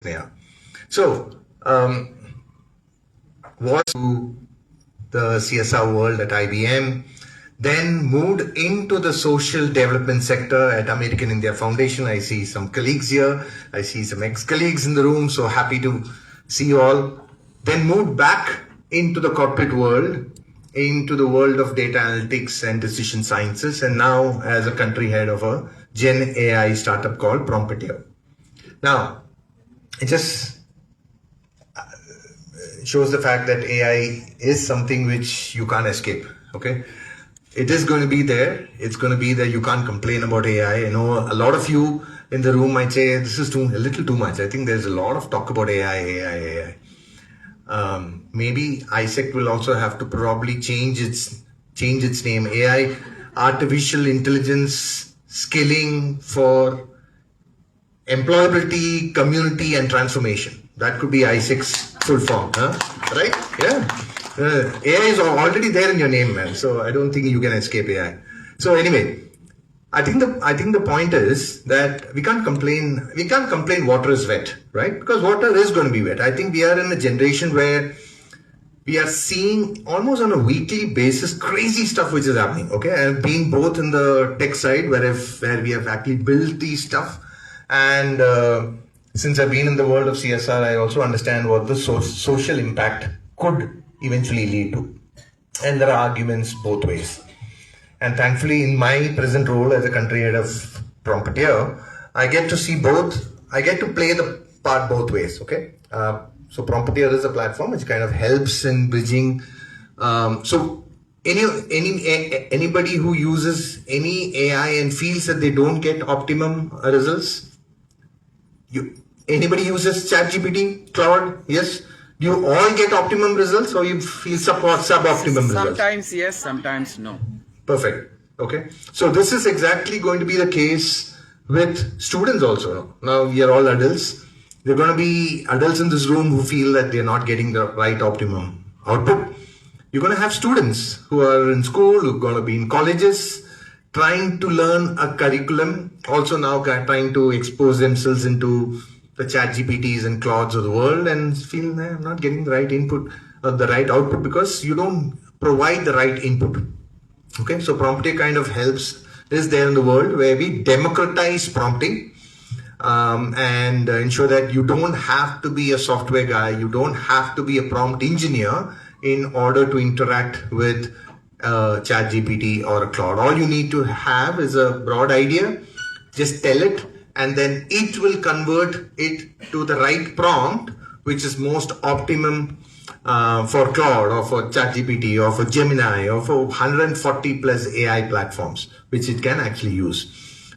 Yeah. So, was to the CSR world at IBM, then moved into the social development sector at American India Foundation. I see some colleagues here. I see some ex-colleagues in the room. So happy to see you all. Then moved back into the corporate world, into the world of data analytics and decision sciences, and now as a country head of a Gen AI startup called Promptio. Now, it just shows the fact that AI is something which you can't escape. Okay, it is going to be there. It's going to be there. You can't complain about AI. I know a lot of you in the room might say this is a little too much. I think there's a lot of talk about AI. Maybe AISECT will also have to probably change its name. AI, artificial intelligence skilling for employability, community, and transformation. That could be AISECT's full form, huh? Right? Yeah. AI is already there in your name, man. So I don't think you can escape AI. So anyway, I think the point is that we can't complain. We can't complain water is wet, right? Because water is going to be wet. I think we are in a generation where we are seeing almost on a weekly basis crazy stuff which is happening. Okay, and being both in the tech side where we have actually built these stuff, and since I've been in the world of CSR, I also understand what the social impact could eventually lead to, and there are arguments both ways. And thankfully, in my present role as a country head of Promptio, I get to see both. I get to play the part both ways. Okay, so Promptio is a platform which kind of helps in bridging. So anybody who uses any AI and feels that they don't get optimum results. Anybody uses ChatGPT, Cloud? Yes. Do you all get optimum results, or you feel suboptimum results? Sometimes yes, sometimes no. Perfect. Okay. So this is exactly going to be the case with students also. Now we are all adults. There are going to be adults in this room who feel that they're not getting the right optimum output. You're going to have students who are in school, who are going to be in colleges, trying to learn a curriculum, also now trying to expose themselves into the ChatGPTs and Clouds of the world, and feel I'm not getting the right input or the right output because you don't provide the right input. Okay, so Promptio kind of helps, is there in the world where we democratize prompting and ensure that you don't have to be a software guy, you don't have to be a prompt engineer in order to interact with ChatGPT or a Cloud. All you need to have is a broad idea, just tell it, and then it will convert it to the right prompt, which is most optimum for Cloud or for ChatGPT or for Gemini or for 140 plus AI platforms, which it can actually use.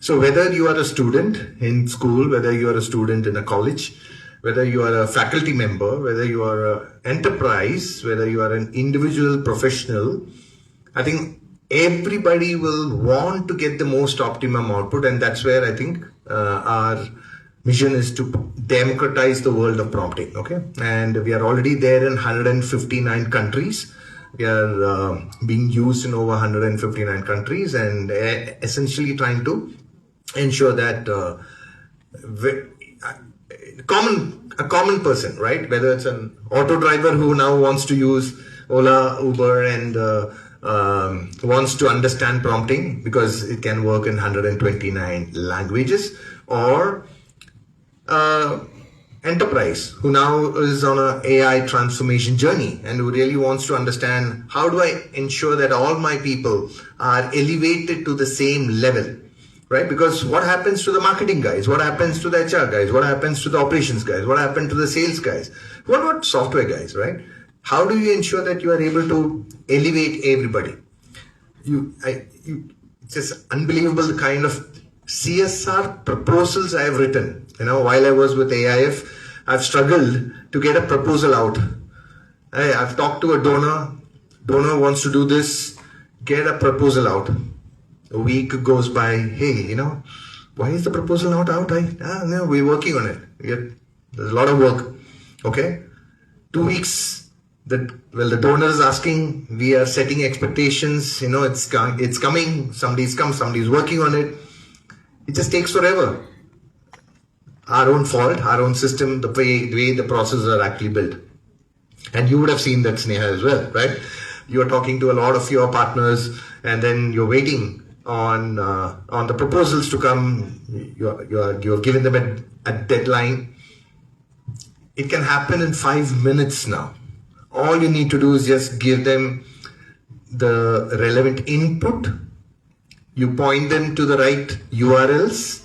So whether you are a student in school, whether you are a student in a college, whether you are a faculty member, whether you are an enterprise, whether you are an individual professional, I think everybody will want to get the most optimum output, and that's where I think our mission is to democratize the world of prompting. Okay, and we are already there in 159 countries. We are being used in over 159 countries, and essentially trying to ensure that a common person, right? Whether it's an auto driver who now wants to use Ola, Uber, and wants to understand prompting because it can work in 129 languages, or enterprise who now is on an AI transformation journey and who really wants to understand how do I ensure that all my people are elevated to the same level, right? Because what happens to the marketing guys? What happens to the HR guys? What happens to the operations guys? What happened to the sales guys? What about software guys, right? How do you ensure that you are able to elevate everybody? It's just unbelievable the kind of CSR proposals I have written. While I was with AIF, I've struggled to get a proposal out. I've talked to a donor wants to do this, get a proposal out. A week goes by, hey, why is the proposal not out? No, we're working on it. There's a lot of work. Okay, 2 weeks. The donor is asking, we are setting expectations, it's coming, somebody's working on it. It just takes forever. our own fault, our own system, the way the processes are actually built. And you would have seen that, Sneha, as well, right? You're talking to a lot of your partners, and then you're waiting on the proposals to come. You're giving them a deadline. It can happen in 5 minutes now. All you need to do is just give them the relevant input. You point them to the right URLs.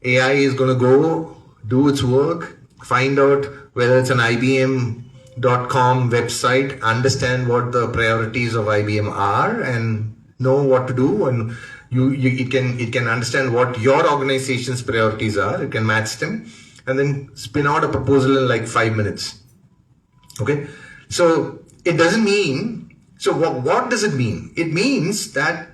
AI is going to go do its work, find out whether it's an IBM.com website, understand what the priorities of IBM are, and know what to do. And it can understand what your organization's priorities are. It can match them, and then spin out a proposal in like 5 minutes. Okay, so it doesn't mean. So what does it mean? It means that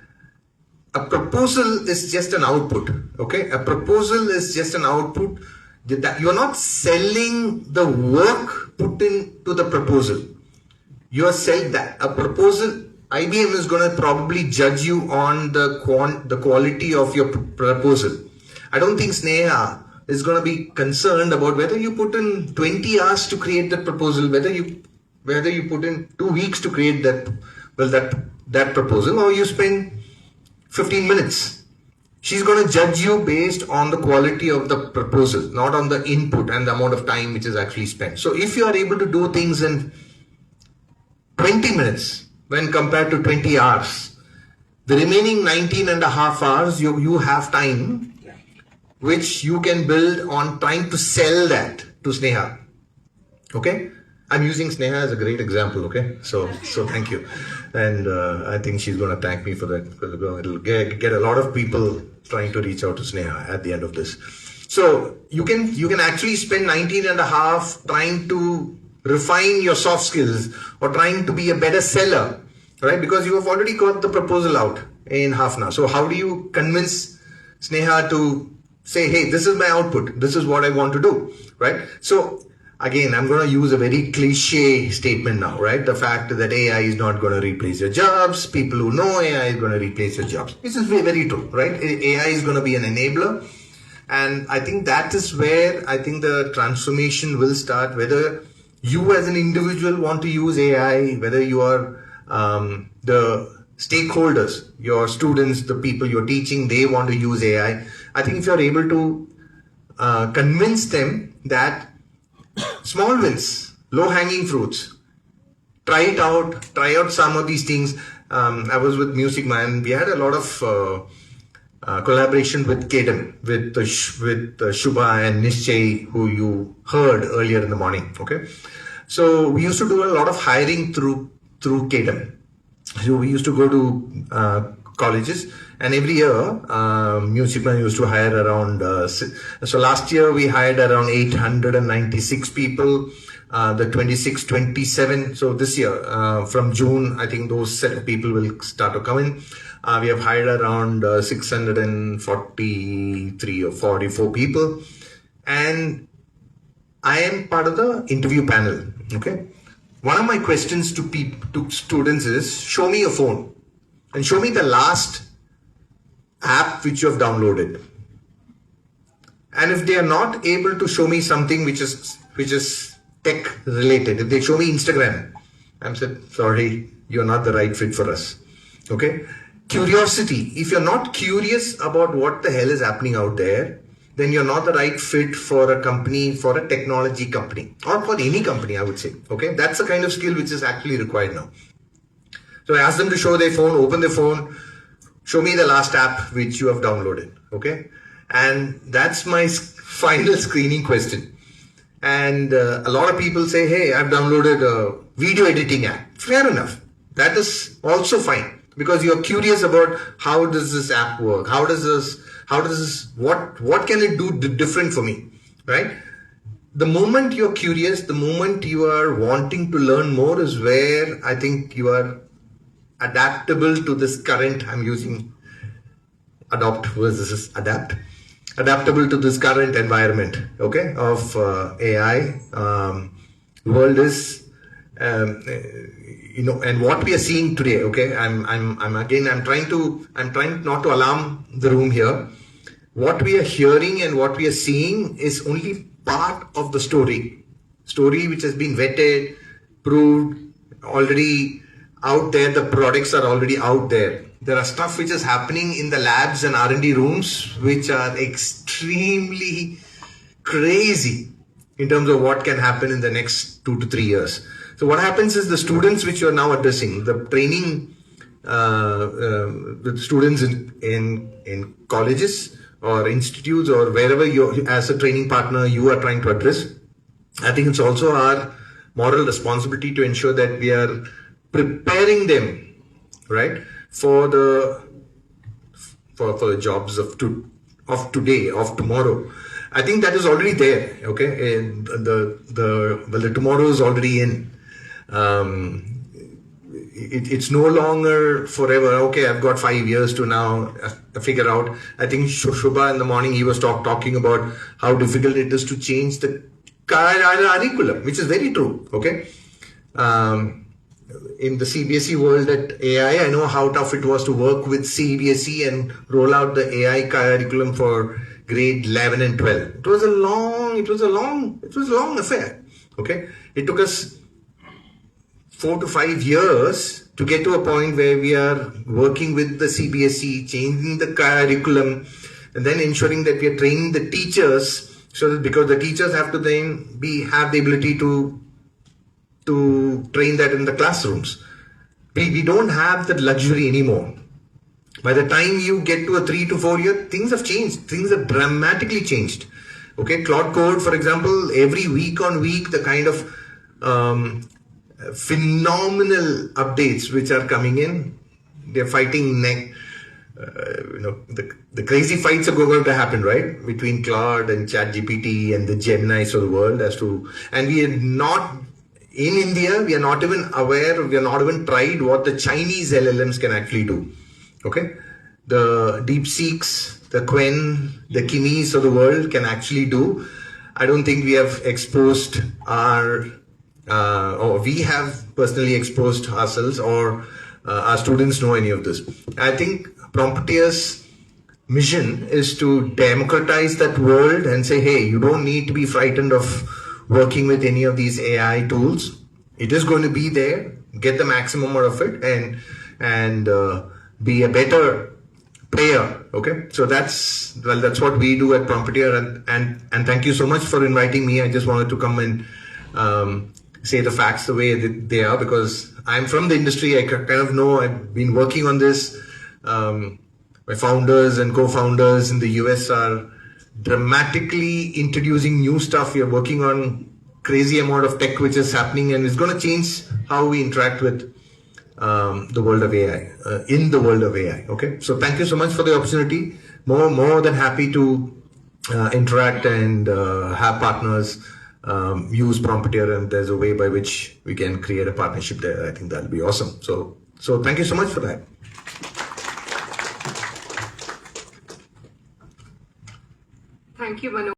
a proposal is just an output. Okay, a proposal is just an output. You're not selling the work put into the proposal. You are selling that a proposal. IBM is going to probably judge you on the quality of your proposal. I don't think Sneha is going to be concerned about whether you put in 20 hours to create that proposal, whether you put in 2 weeks to create that proposal, or you spend 15 minutes. She's going to judge you based on the quality of the proposal, not on the input and the amount of time which is actually spent. So if you are able to do things in 20 minutes when compared to 20 hours, the remaining 19 and a half hours, you have time which you can build on trying to sell that to Sneha. Okay? I'm using Sneha as a great example, okay? So thank you. And I think she's going to thank me for that, because it'll get a lot of people trying to reach out to Sneha at the end of this. So you can actually spend 19 and a half trying to refine your soft skills or trying to be a better seller, right? Because you have already got the proposal out in half an hour. So how do you convince Sneha to say, hey, this is my output, this is what I want to do, right? So again, I'm going to use a very cliche statement now, right? The fact that AI is not going to replace your jobs. People who know AI is going to replace your jobs. This is very true, right? AI is going to be an enabler. And I think that is where I think the transformation will start, whether you as an individual want to use AI, whether you are the stakeholders, your students, the people you're teaching, they want to use AI. I think if you're able to convince them that small wins, low-hanging fruits, try out some of these things. I was with Music Man. We had a lot of collaboration with Kadam, with Shubha and Nishchay, who you heard earlier in the morning. Okay, so we used to do a lot of hiring through Kadam. So we used to go to colleges, and every year Music Man used to hire around so last year we hired around 896 people, the 26 27. So this year from June, I think those set of people will start to come in. We have hired around 643 or 44 people, and I am part of the interview panel. Okay, one of my questions to students is, show me your phone and show me the last app which you have downloaded. And if they are not able to show me something which is tech related, if they show me Instagram, I'm said, sorry, you're not the right fit for us. Okay, curiosity. If you're not curious about what the hell is happening out there, then you're not the right fit for a company, for a technology company, or for any company, I would say. Okay, that's the kind of skill which is actually required now. So I asked them to show their phone, open their phone, show me the last app which you have downloaded. Okay, and that's my final screening question. And a lot of people say, hey, I've downloaded a video editing app. Fair enough. That is also fine, because you're curious about how does this app work? What can it do different for me, right? The moment you're curious, the moment you are wanting to learn more is where I think you are adaptable to this current, I'm using adopt versus adapt, adaptable to this current environment, okay, of AI. World is, and what we are seeing today, okay, I'm trying not to alarm the room here. what we are hearing and what we are seeing is only part of the story which has been vetted, proved, already out there. The products are already out there. There are stuff which is happening in the labs and R&D rooms which are extremely crazy in terms of what can happen in the next 2 to 3 years. So what happens is the students which you are now addressing, the training the students in colleges or institutes or wherever you as a training partner you are trying to address, I think it's also our moral responsibility to ensure that we are preparing them, right, for the jobs of today, of tomorrow. I think that is already there. Okay, and the tomorrow is already in. It's no longer forever. Okay, I've got 5 years to now figure out. I think Shubha in the morning he was talking about how difficult it is to change the curriculum, which is very true. Okay, in the CBSE world at AI, I know how tough it was to work with CBSE and roll out the AI curriculum for grade 11 and 12. It was a long affair. Okay, it took us 4 to 5 years to get to a point where we are working with the CBSE, changing the curriculum, and then ensuring that we are training the teachers, so that because the teachers have to then have the ability to train that in the classrooms. We don't have that luxury anymore. By the time you get to a 3 to 4 year, things have changed. Things have dramatically changed. Okay, Cloud Code, for example, every week on week, the kind of phenomenal updates which are coming in, they're fighting the crazy fights are going to happen, right, between Claude and ChatGPT and the Geminis of the world and we are not in India, we are not even aware, we are not even tried what the Chinese LLMs can actually do. Okay, the DeepSeeks, the Quen, the Kimis of the world can actually do. I don't think we have exposed or we have personally exposed ourselves or our students know any of this. I think Prompteer's mission is to democratize that world and say, hey, you don't need to be frightened of working with any of these AI tools. It is going to be there. Get the maximum out of it and be a better player. Okay, so that's what we do at Prompteer, and thank you so much for inviting me. I just wanted to come and say the facts the way they are, because I'm from the industry. I kind of know, I've been working on this. My founders and co-founders in the US are dramatically introducing new stuff. We are working on crazy amount of tech which is happening, and it's going to change how we interact with the world of AI, in the world of AI. Okay, so thank you so much for the opportunity. More than happy to interact and have partners use Prompteer, and there's a way by which we can create a partnership there. I think that'll be awesome. So thank you so much for that. Thank you, Manu.